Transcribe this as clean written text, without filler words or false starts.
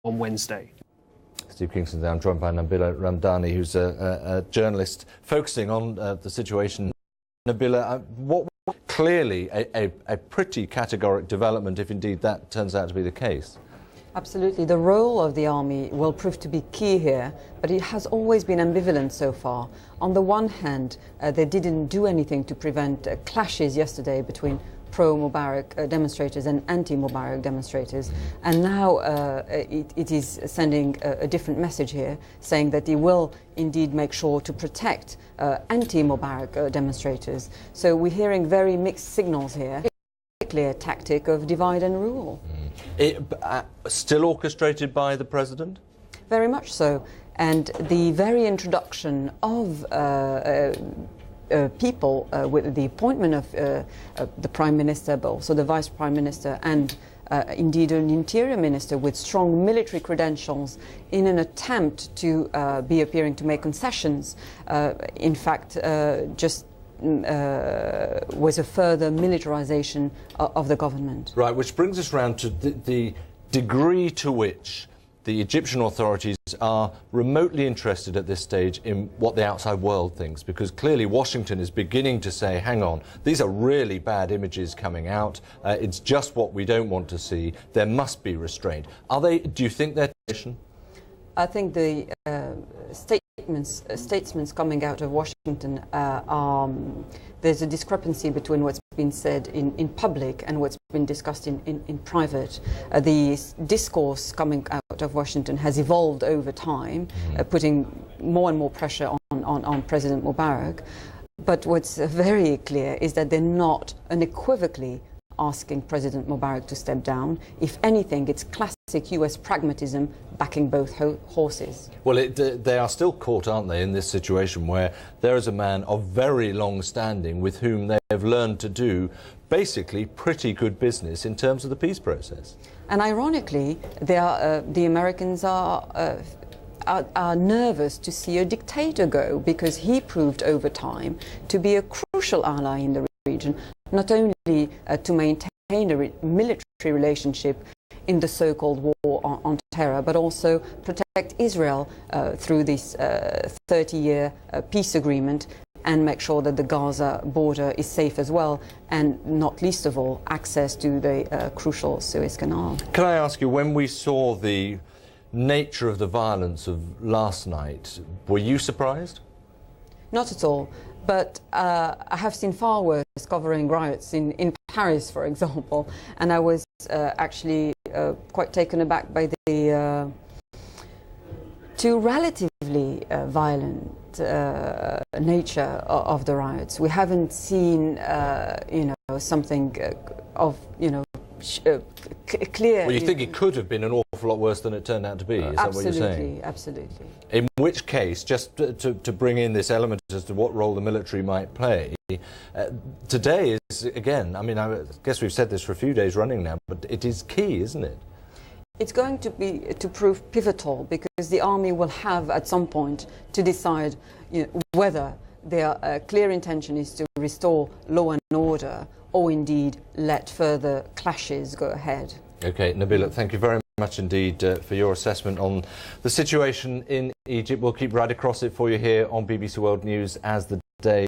Wednesday. Steve Kingston there. I'm joined by Nabila Ramdani, who's a journalist focusing on the situation. Nabila, what clearly a pretty categoric development, if indeed that turns out to be the case. Absolutely. The role of the army will prove to be key here, but it has always been ambivalent so far. On the one hand, they didn't do anything to prevent clashes yesterday between pro-Mubarak demonstrators and anti-Mubarak demonstrators, and now it is sending a different message here, saying that it will indeed make sure to protect anti-Mubarak demonstrators. So we're hearing very mixed signals here. A clear tactic of divide and rule. Still orchestrated by the president? Very much so. And the very introduction of people with the appointment of the Prime Minister, but also the Vice Prime Minister and indeed an Interior Minister with strong military credentials in an attempt to be appearing to make concessions, in fact, just was a further militarization of the government. Right, which brings us round to the degree to which the Egyptian authorities are remotely interested at this stage in what the outside world thinks, because clearly Washington is beginning to say, hang on, these are really bad images coming out, it's just what we don't want to see, there must be restraint. Do you think they're... I think the statements coming out of Washington there's a discrepancy between what's been said in public and what's been discussed in private. The discourse coming out of Washington has evolved over time, putting more and more pressure on President Mubarak. But what's very clear is that they're not unequivocally asking President Mubarak to step down. If anything, it's classic US pragmatism backing both horses. Well, they are still caught, aren't they, in this situation where there is a man of very long standing with whom they have learned to do basically pretty good business in terms of the peace process. And ironically, the Americans are nervous to see a dictator go, because he proved over time to be a crucial ally in the region, not only to maintain a military relationship in the so-called war on terror, but also protect Israel through this 30-year peace agreement and make sure that the Gaza border is safe as well, and not least of all, access to the crucial Suez Canal. Can I ask you, when we saw the nature of the violence of last night, were you surprised? Not at all. But I have seen far worse covering riots in Paris, for example, and I was actually quite taken aback by the two relatively violent nature of the riots. We haven't seen, something of, clear. Well, you think it could have been an awful lot worse than it turned out to be, is that what you're saying? Absolutely. In which case, just to bring in this element as to what role the military might play, today is, again, I mean, I guess we've said this for a few days running now, but it is key, isn't it? It's going to prove pivotal, because the army will have at some point to decide whether their clear intention is to restore law and order, or indeed let further clashes go ahead. OK, Nabila, thank you very much indeed for your assessment on the situation in Egypt. We'll keep right across it for you here on BBC World News as the day